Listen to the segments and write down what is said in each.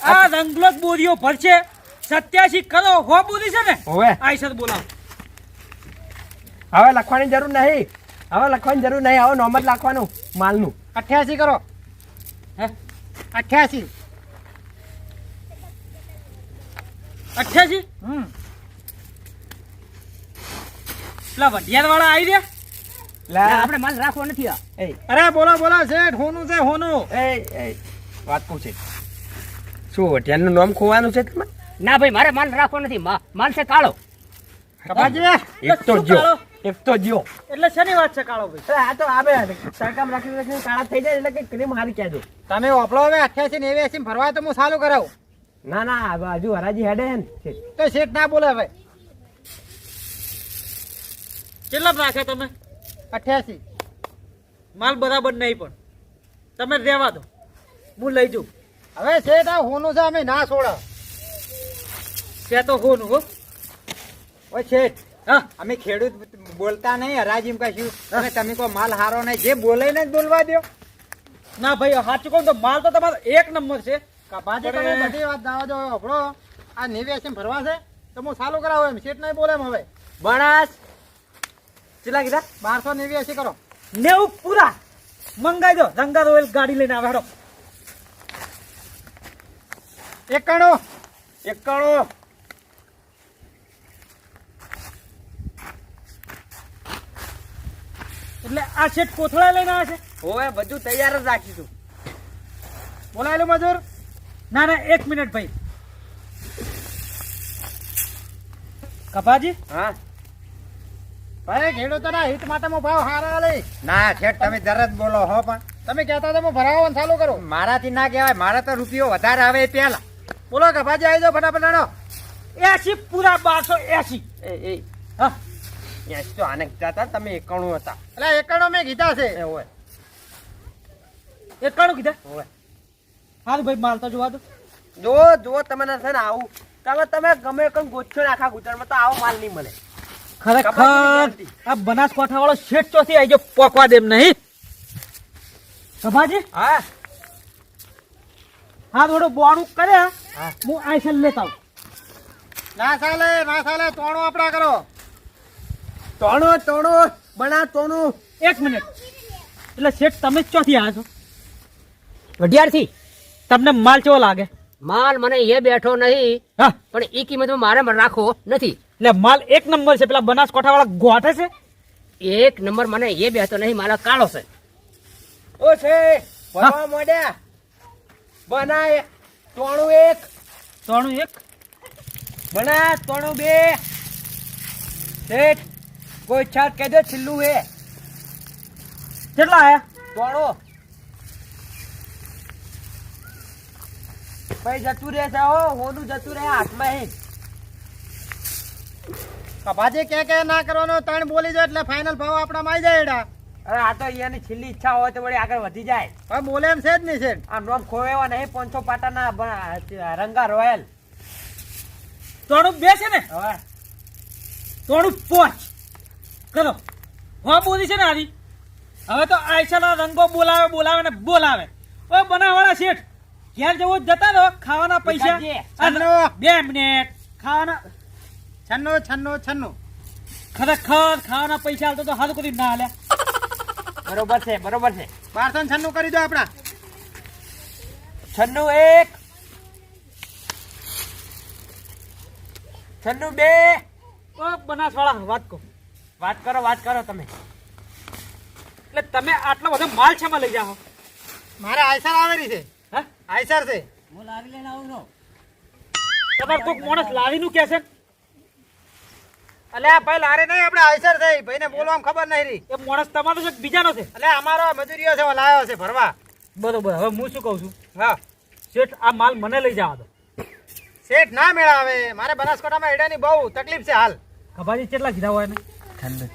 આ રંગલો જ બોરીઓ ભરશે 87 કરો હો બોરી છે ને ઓવે આઈસર બોલાવ હવે લખવાની જરૂર નહીં હવે નોમ જ લખવાનું માલનું 88 કરો હે 88 88 પેલા વઢિયાર વાળા આવી રહ્યા લા આપણે માલ રાખવો નથી આ એ અરે બોલો શેઠ હોનું છે હોનું એ વાત પૂછે શું વઢિયારનું નામ ખોવાનું છે તમે ના ભાઈ મારે માલ રાખવો નથી માલ છે કાળો કપાજી એક તો જો એટલે શેની વાત છે કાળો ભાઈ આ તો આવે સરકામ રાખી કાળા થઈ જાય એટલે કે ક્રીમ હારી કહેજો તમે ઓપલો હવે 88 ને 89 ભરવા તો હું ચાલુ કરાવું ના હજુ હરાજી હેડે હે ને તો શેઠ ના બોલે હવે કેટલા રાખ્યા તમે 88 માલ બરાબર નહીં પણ તમે રહેવા દો હું લઈ જઉં હવે શેઠ આ હોનું છે અમે ના છોડા ત્યાં તો હોનું હો ઓય શેઠ હા અમે ખેડૂત બોલતા નહીં હરાજીમ કશું અને તમે કોઈ માલ હારો નહીં જે બોલે ને જ બોલવા દો ના ભાઈ સાચું કહું તો માલ તો તમારો એક નંબર છે કપાજી તમે બધી વાત દાવા દો આપણો આ 89 ભરવા છે તો હું ચાલુ કરાવું એમ શેઠ નહીં બોલે એમ હવે બનાસ કેટલા કીધા 1289 કરો 90 પૂરા મંગાઈ દો રંગા રોયલ ગાડી લઈને આવે હેડો 91 એટલે આ શેઠ કોથળા લઈને આવે છે હવે બધું તૈયાર જ રાખીશું બોલાયેલું મજૂર ના ના 1 મિનિટ ભાઈ કપાજી હા ભાઈ ખેડૂતોના હિત માટે હું ભાવ હારા લઈ ના શેઠ તમે તરત બોલો હો પણ તમે કહેતા હતા હું ભરાવવાનું ચાલુ કરું મારાથી ના કહેવાય મારા તો રૂપિયો વધારે આવે એ પેલા બોલો કપાજી આવી જાઓ ફટાફટ આનો 80 પૂરા 1280 એ હા તો આને કીધા હતા તમે 91 હતા એટલે 91 મેં કીધા છે એ હોય 91 કીધા હોય હારું ભાઈ માલ તો જોવા દો જો તમને છે ને આવું તમે ગમે કઈ ગોઠો ને આખા ગુજરાતમાં તો આવો માલ નહીં મળે ખરેખર આ બનાસકાંઠા વાળો શેઠ ચોથી આવી ગયો પોકવા દેમ નહીં કપાજી હા હા થોડું બોણું કરે હા. હું આઈસર લેતા આવું ના ચાલે તોણો આપડા કરો તોણો બના તોણું 1 મિનિટ એટલે શેઠ તમે જ ચોથી આવ્યા છો વઢિયારથી તમને માલ કેવો લાગે માલ મને એ બેઠો નહીં હા પણ એ કિંમતમાં મારે રાખવો નથી એટલે માલ 1 નંબર છે પેલા બનાસકાંઠા વાળા ગોઠે છે એક નંબર મને એ બેઠો નહીં મારો કાળો છે ઓ છે ભરવા મોડ્યા બના તોણું 1 તોણું 1 બના તોણું 2 શેઠ કોઈ છાટ કહેજો છેલ્લું હે કેટલા આયા તોણો ભાઈ જતું રહે છે હો હોનું જતું રહે હાથમાં હે કપાજી કે ના કરવાનો ત્રણ બોલી દો એટલે ફાઇનલ ભાવ આપણામાં આવી જાય એડા અરે આ તો અહીંયાની છેલ્લી ઈચ્છા હોય તો વળી આગળ વધી જાય હવે બોલે એમ છે જ નહીં શેઠ આ નોમ ખોવેવા નહીં 500 પાટાના રંગા રોયલ તોણું 2 છે ને હવે તોણું 5 કરો હા બોલી છે ને આરી હવે તો આયશાના રંગો બોલાવે ને બોલાવે ઓય બનાવાળા શેઠ ઘેર જવો જતા રહો ખાવાના પૈસા વિકાસજી, 2 મિનિટ ખાવાના 96 ખરેખર ખાવાના પૈસા હાલતો તો હાલ કરી ના હાલ્યા બરોબર છે 1296 કરી દો આપડા 96 1 96 2 ઓ બનાસવાળા વાત કરો તમે એટલે તમે આટલો બધો માલ છે લઈ જાઓ મારે આયસર આવેલી છે હા આયસર છે હું લાવી લઈને આવું નો તમારે કોઈક માણસ લાવીનું કે છે અલ્યા ભાઈ લારે નહીં આપણે આયસર છે ભાઈને બોલવામાં ખબર નહીં રહી એ માણસ તમારો છે કે બીજાનો છે અલ્યા અમારો મજૂરીઓ છે લાવ્યો છે ભરવા બરોબર હવે હું શું કહું છું હા શેઠ આ માલ મને લઈ જવા દો શેઠ ના મેળાવે મારે બનાસકાંઠામાં એડાની બહુ તકલીફ છે હાલ ખભાજી કેટલા કીધા હોય ને ઠંડુ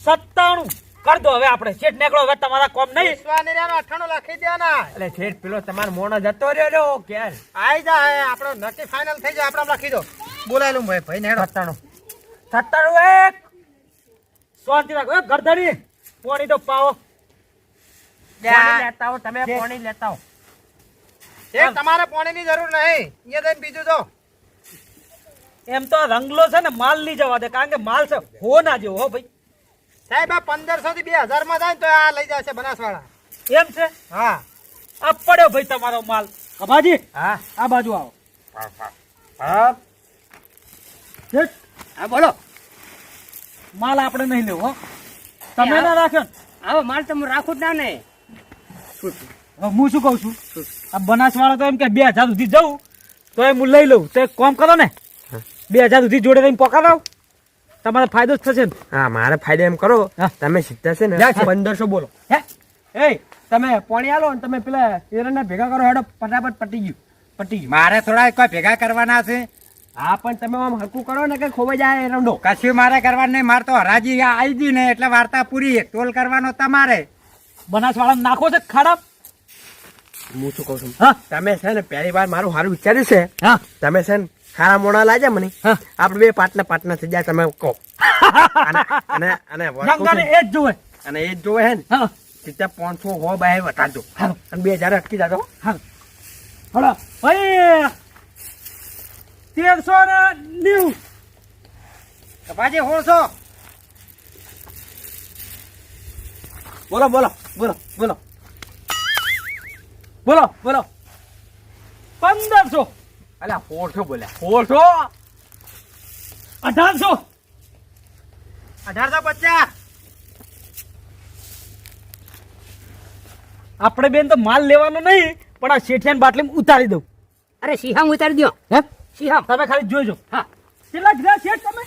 97 કર દો હવે આપણે શેઠ નીકળો હવે તમારા કોમ નહીં વિશ્વાની રહ્યાનો 98 લખી દેવાના એટલે શેઠ પેલો તમારો મોણો જતો રહ્યો ક્યારે આઈ જાય આપણો નક્કી ફાઇનલ થઈ જાય આપણે લખી દો બોલાયેલું ભાઈ ને હેડો 97 1 શાંતિ રાખો ગરદડી પાણી તો પાવો પાણી લેતા આવો તમે પાણી લેતા આવો શેઠ તમારે પાણીની જરૂર નહીં અહીંયા જઈને બીજું જો એમ તો રંગલો છે ને માલ નહીં જવા દે, કારણ કે માલ છે હો ના જેવો હો ભાઈ. સાહેબ આ 1500 થી 2000 માં જાય ને તો આ લઈ જશે બનાસવાળા. એમ છે હા આ પડ્યો ભાઈ તમારો માલ. કબાજી હા આ બાજુ આવો. હા શેઠ, હા બોલો. માલ આપણે નહીં લેવો હો. તમે ના રાખ્યો ને. આવો માલ તમે રાખું જ ના ને. હવે હું શું કહું છું, આ બનાસવાળા તો એમ કે 2000 સુધી જવું તો એ હું લઈ લઉં. તો એક કામ કરો ને, 2000 સુધી જોડે થઈને પકડાવ, તમારો ફાયદો જ થશે ને. હા મારે ફાયદો એમ કરો, હા. તમે સીધા છે ને જા છે. 1500 બોલો. હે એ તમે પાણી આલો ને તમે પેલા એરંડા ભેગા કરો, હેડો ફટાફટ પટી ગયું. મારે થોડા કોઈ ભેગા કરવાના છે. હા પણ તમે આમ હરકું કરો ને કે ખોવાઈ જાય એરંડો. કશું મારે કરવાનું નહીં. મારે તો હરાજી આવી ગઈ ને એટલે વાર્તા પૂરી. તોલ કરવાનો તમારે. બનાસવાળા નાખો છે ખાડા. હું શું કહું છું, હા તમે છે ને પહેલી વાર મારું સારું વિચાર્યું છે. હા તમે છે ને ખારા મોણા લાજા મને, હા. આપણે બે પાટના થઈ જાય. તમે કહો અને અને અને ગંગાને એ જ જોવે. અને એ જ જોવે હે ને હા સીધા 500 હો બાય વટાડજો હા અને 2000 અટકી જાજો. હા હળો ભાઈ 1390. કપાજી 1600. બોલો બોલો બોલો બોલો બોલો બોલો 1500. અલ્યા 400 બોલ્યા 400. 1800. 1850. આપણે બેન તો માલ લેવાનો નહીં, પણ આ શેઠિયાની બાટલીમાં ઉતારી દઉં. અરે સિહામ ઉતારી દો. હે સિહામ. તમે ખાલી જોઈજો. હા કેટલા કીધા શેઠ તમે?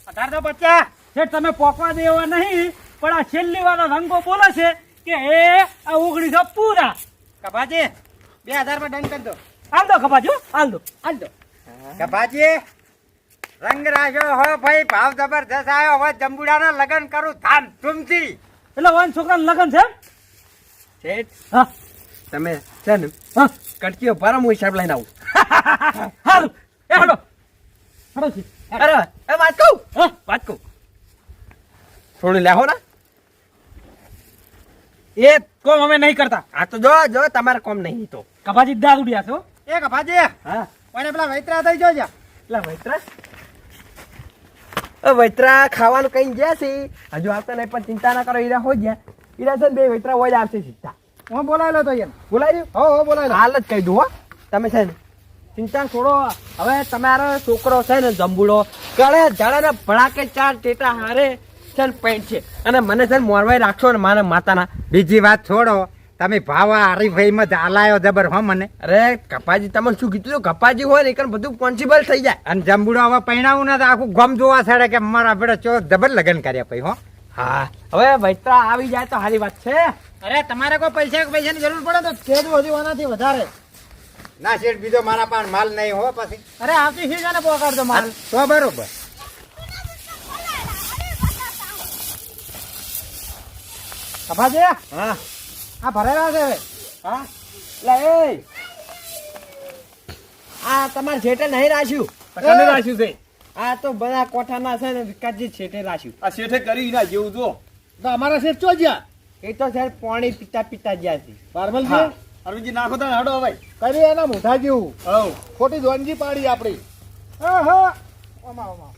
1850. શેઠ તમે પોકવા દેવા નહીં, પણ આ છેલ્લી વાળા રંગો બોલે છે કે એ આ 1900 પૂરા. કપાજી 2000 માં ડન કરી દો. હાલ દો કપાજો, હાલ દો. કપાજી રંગ રાખ્યો હો ભાઈ. ભાવ જબરદસ્ત આવ્યો. હવે જંબુડાના લગન કરું ધામ ધૂમથી. એટલે વાન છોકરાનું લગન છે એમ? શેઠ હા તમે છે ને હા કટકીઓ ભરો, હું હિસાબ લઈને આવું. હાલ એ હડો હડો છે. અરે એ વાત કહું, હા વાત કહું, થોડું લેહો ને. એ કોમ અમે નહીં કરતા. આ તો જો જો તમારે કોમ નહીં તો. કપાજી દારૂડિયા છો. એ કપાજી હા કોઈને પેલા વૈતરા થઈ જોજો. એટલે વૈતરા વૈતરા ખાવાનું કઈ ગયા છે હજુ આવતા નહીં, પણ ચિંતા ના કરો. હીરા હો ગયા, હીરા છે ને બે વૈતરા હોય જ આવશે સીધા. હું બોલાયેલો તો એમ. બોલાવી દઉં? હો બોલાયેલો. હાલ જ કહી દઉં હો. તમે છે ને ચિંતા છોડો. હવે તમારો છોકરો છે ને જંબુડો ગળે જળે ને ભડાકે 4 ટેટા હારે છે ને પેન્ટ છે, અને મને છે ને મોરવાઈ રાખશો ને મારા માતાના. બીજી વાત છોડો. તમે ભાવા હરીફાઈમાં હાલાયો જબર હો મને. અરે કપાજી તમને શું કીધું? કપાજી હોય ને એ બધું પોન્સિબલ થઈ જાય. અને જંબુડો હવે પૈણાવું ને તો આખું ગમ જોવા છેડે કે મારા બેડે ચો જબર લગન કર્યા પછી હો. હા હવે વૈતરા આવી જાય તો સારી વાત છે. અરે તમારે કોઈ પૈસાની જરૂર પડે તો કહેજો. હજુ આનાથી વધારે ના શેઠ. બીજો મારા પાસે માલ નહીં હો પછી. અરે આવતી સીઝને પકડજો માલ તો બરોબર. કપાજી હા આ ભરેલા છે હવે. હા એટલે એ આ તમારે છેટે નહીં રાખ્યું. કને રાખ્યું છે? આ તો બધા કોઠાના છે ને વિકાસજી છેટે રાખ્યું. આ શેઠે કરી ના જેવું જો. તો અમારા શેઠ ચો જ્યાં એ તો છે પાણી પીતા ગયા છે. બારમલ હા. છે. અરવિંદજી નાખો તો હાડો હવે કરી એના મોઢા જેવું. હવ ખોટી જોનજી પાડી આપડી. હા હા ઓમા ઓમા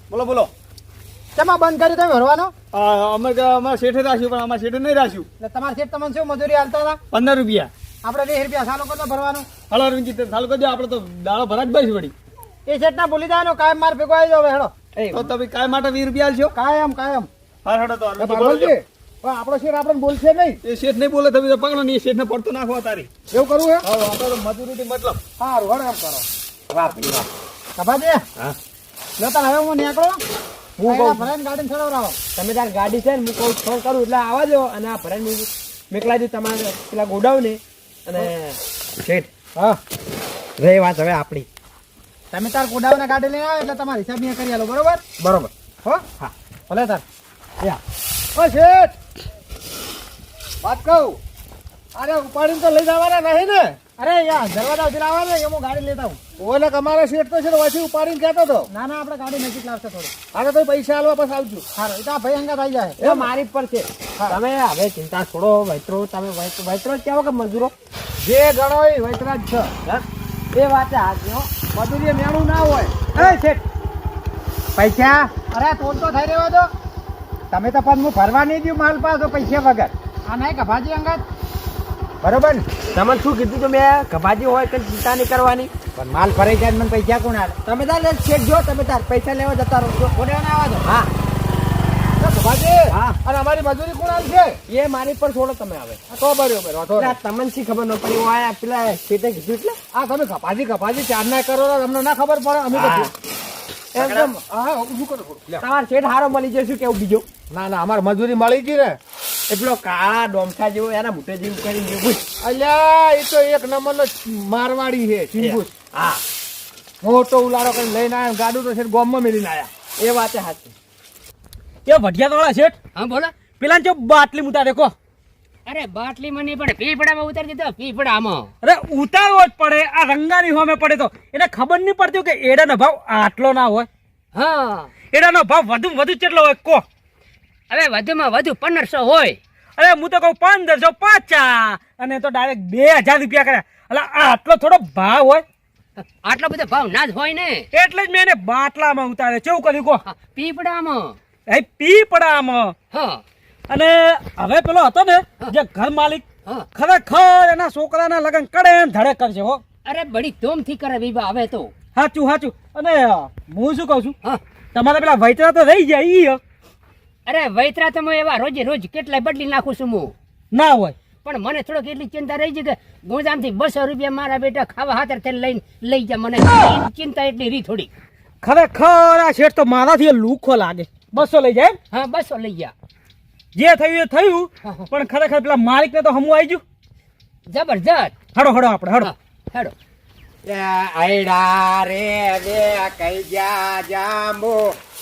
બોલો બોલો. શેમાં બંધ કર્યું તમે ભરવાનો? અમારે શેઠે રાખ્યું, પણ અમારે શેઠે નહીં રાખ્યું. એટલે તમારા શેઠ તમને શું મજૂરી હાલતા હતા? 15 રૂપિયા. આપણે 20 રૂપિયા સાલો કરતો ભરવાનું. હલો અરવિંદજી ચાલુ કરી દો. આપણે તો દાડો ભરા જ બસ વળી. એ શેઠ ના ભૂલી જાય કાયમ માર ભેગો આવી જાવ હેડો. એ તો તમે કાય માટે 20 રૂપિયા આલશો? કાયમ કાયમ. હા હેડો તો અરવિંદજી બોલો. બારમલજી પણ આપણો શેઠ આપણે બોલશે નહીં. એ શેઠ નહીં બોલે, તમે તો પકડો ને એ શેઠને પડતો નાખો તારી. એવું કરવું હે? હા આપણે તો મજૂરીથી મતલબ. સારું હળ એમ કરો. વાહ ભાઈ વાહ. કપાજી હા લેતા હવે હું નીકળો. હું કહું ભરાઈને ગાડીને ચડાવરાવો. તમે તાર ગાડી છે ને હું કહું ફોન કરું એટલે આવવા દો, અને આ ભરાઈને મેકલા દઉં તમારે પેલા ગોડાઉન ને. અને શેઠ હા રહી વાત હવે આપણી. તમે તાર કોડાવને ગાડી લઈને આવે એટલે તમારી હિસાબ અહીંયા કરી આલો. બરોબર બરોબર. હો હા ભલે તાર. યા ઓ શેઠ વાત કહું. અરે ઉપાડીને તો લઈ જવાના નહીં ને? અરે યાર દરવાજા સુધી લાવવા ને હું ગાડી લેતા હું. ઓલે અમારા શેઠ તો છે ને વચ્ચે ઉપાડીને કહેતો હતો. ના ના આપણે ગાડી નજીક લાવશે થોડું. હા તો પૈસા આલવા પછી આવજો. સારું એ તો આ ભાઈ અંગા થઈ જાય. એ મારી પર છે. તમે હવે ચિંતા છોડો. વૈતરો તમે વૈતરો કેવો કે મજૂરો જે ગણો એ વૈતરાજ છે હા? એ વાત હાચી હો. મજૂરી મેળું ના હોય એ શેઠ, પૈસા અરે તોડ તો થઈ રહ્યો તો તમે તો પણ હું ભરવા નહીં દઉં માલ પાછો પૈસા વગર આ નહીં કભાજી અંગત બરોબર ને તમે શું કીધું તો મેં કપાજી હોય કે ચિંતા નહીં કરવાની. પણ માલ ભરાઈ જાય મને પૈસા કોણ આલે તમે તાર શેઠ જો, તમે તાર પૈસા લેવા જતા રહો. કોને આવા દો હા, કભાજી હા. અને અમારી મજૂરી કોણ આલશે એ મારી પર છોડો તમે હવે. તો બરોબર વાંધો એટલે નહીં. તમને શી ખબર ન પડી હોય પેલા શેઠે કીધું એટલે આ તમે કપાજી ચાર ના કરો તો તમને ના ખબર પડે અમે તો હા. એકદમ હા ઊભું કરો થોડું. લ્યો. તમારે શેઠ હારો મળી જશે કેવું બીજું ના ના અમારે મજૂરી મળી ગઈ ને એટલો કાળા ડોમઠા જેવો એના મોટે જેવું કરી જેવું. અલ્યા એ તો એક નંબરનો મારવાડી છે ચિંગુસ હા, મોટો ઉલારો કરીને લઈને આવ્યા ગાડું તો છે ગોમમાં મેલીને આવ્યા એ વાત સાચી. એ ભટિયાત વાળા શેઠ હા બોલો. પેલા જો બાટલી ઉતારે કો. અરે બાટલી મને પણ પીપડામાં ઉતારી દીધો, પીપડામાં. અરે ઉતારવો જ પડે, આ રંગાની હોમે પડે તો એને ખબર નહીં પડતી કે એડાનો ભાવ આટલો ના હોય. હા, એડાનો ભાવ વધુ કેટલો હોય કો. હવે વધુમાં વધુ 1500 હોય. અરે હું તો કહું 1550 અને તો ડાયરેક્ટ 2000 રૂપિયા કર્યા. એટલે આટલો થોડો ભાવ હોય આટલો બધો ભાવ ના જ હોય ને. એટલે જ મેં એને બાટલામાં ઉતાર્યો. કેવું કર્યું કો? હા, પીપડામાં. એ પીપડામાં. હા અને હવે પેલો હતો ને જે ઘર માલિક, હા. ખરેખર એના છોકરાના લગ્ન કરે એમ ધડે કરશે હો. અરે બડી ધૂમથી કરે વિવાહ હવે તો. સાચું. અને હું શું કહું છું, હા. તમારે પેલા વૈતરા તો રહી જાય ઈ અરે વૈતરા તો હું એવા રોજે રોજ કેટલાય બદલી નાખું છું હું. ના હોય. પણ મને થોડોક એટલી ચિંતા રહી છે કે ગોજામથી 200 રૂપિયા મારા બેટા ખાવા હાથર થઈને લઈને લઈ જા. મને એની ચિંતા એટલી રહી થોડી. ખરેખર આ શેઠ તો મારાથી એ લુખો લાગે. 200 લઈ જાય એમ? હા 200 લઈ જા. જે થયું એ થયું. પણ ખરેખર પેલા માલિક ને તો હમું આવી ગયું. જબરજસ્ત. હડો આપણે હડો. હા, હેડો. આયડા રે રે કઈ જા જાંબુ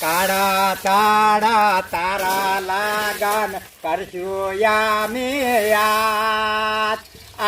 કાળા તાળા તારા લાગન કરશું યામે યાદ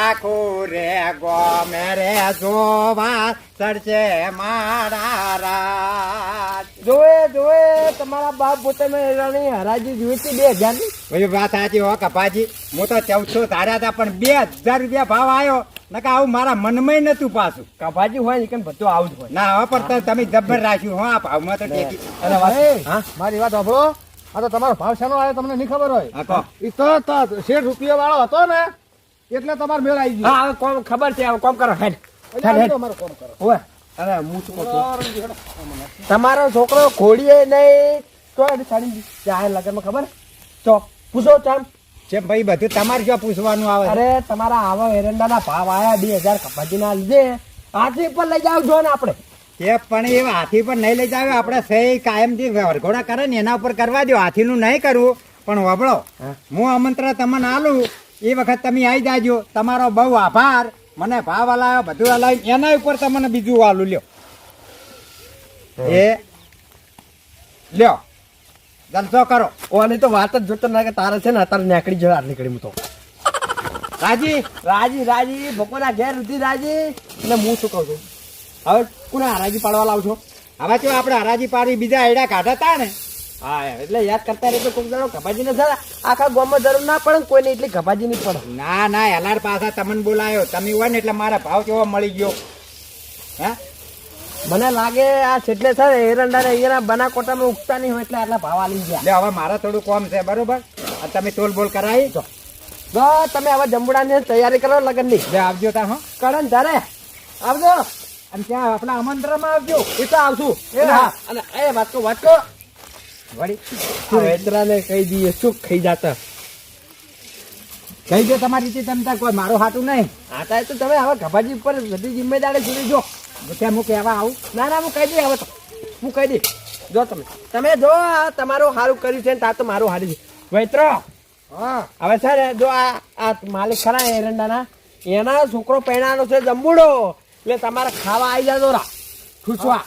આખું રે ગોમે રે જોવા સરશે મારા રાત જોએ તમારા બાપ પોતે મેં રાણી હરાજી જોઈ હતી 2000 ની. ભાઈ વાત સાચી હો કપાજી હું તો 1400 ધાર્યા હતા પણ 2000 રૂપિયા ભાવ આવ્યો નકા આવું મારા મનમાં નતું પાછું કપાજી હોય ને કે બધું આવું જ હોય. ના હવે પણ તમે જબ્બર રાખ્યું હો આ ભાવમાં તો ટેકી અરે વાત- હા? મારી વાત સાંભળો. આ તો તમારો ભાવ શાનો આવ્યો તમને નહીં ખબર હોય. હા, કહો. ઈ તો 60 રૂપિયા વાળો હતો ને એટલે તમારે મેળ આવી ગયો. હા કોમ ખબર છે. હવે કોમ કરો હેડ. હેડ. ઓય અરે હું શું કહું છું? તમારો છોકરો ઘોડીએ નહીં તો એને ચડી જાય લગનમાં ખબર તો પૂછો ચામ. છે ભાઈ બધું તમારે જો પૂછવાનું આવે છે? અરે તમારા આવા એરંડાના ભાવ આયા 2000 કપાજીના લીધે હાથી પર લઈ જાવ છો ને આપણે. તે પણ એ હાથી પર નહીં લઈ જાવ આપણે સહી કાયમ જે વરઘોડા કરે ને એના ઉપર કરવા દો હાથીનું નહીં કરવું પણ વબળો હું આમંત્રણ તમને આલું એ વખત તમે આવી જાજો તમારો બહુ આભાર મને ભાવ હલાવ્યો બધું હલાવ્યું એના ઉપર તમને બીજું આલું લ્યો એ લ્યો જલસો કરો ઓની તો વાત જ જોતો ના કે તારે છે ને અત્યારે નીકળી જવા નીકળી હું તો રાજી રાજી ભગવાનના ઘેર ઉધી રાજી. એટલે હું શું કહું છું હવે કોને હરાજી પાડવા લાવ છો? હવે જો આપણે હરાજી પાડી બીજા આયડા કાઢા તા ને હા એટલે યાદ કરતા રહે તો કોઈક દાડો કપાજી ને જરા આખા ગામમાં જરૂર ના પડે ને કોઈને એટલી કપાજી નહીં પડે. ના એલાર પાછા તમને બોલાયો તમે હોય ને એટલે મારા ભાવ કેવો મળી ગયો હે મને લાગે આ છેટલે છે ને એરંડા ને અહીંયાના બનાકોટામાં ઉગતા નહીં હોય એટલે આટલા ભાવ આલી ગયા. લે હવે મારા થોડું કોમ છે બરોબર આ તમે તોલ બોલ કરાવી જો તમે હવે જંબુડાની તૈયારી કરો લગનની. લે આવજો તા હો કરણ તારે આવજો. અને ત્યાં આપણા આમંત્રણમાં આવજો એ તો આવશું. એ હા. અને એ વાટકો વળી વેતરાને કહી દઈએ શું ખાઈ જાતા. કહી દો તમારી રીતે તમે તાર કોઈ મારું હાટું નહીં આ થાય તો તમે હવે કપાજી ઉપર બધી જિમ્મેદારી છોડી જો. ત્યાં હું કહેવા આવું ના હું કહી દઈ હવે તો હું કહી દઈ જો તમે જો આ તમારું સારું કર્યું છે ને આ તો મારું સારું છે. વૈત્રો હા હવે છે ને જો આ માલિક ખરા એરંડાના એના છોકરો પહેણાનો છે જંબુડો એટલે તમારે ખાવા આવી જાજો રા ઠૂસવા.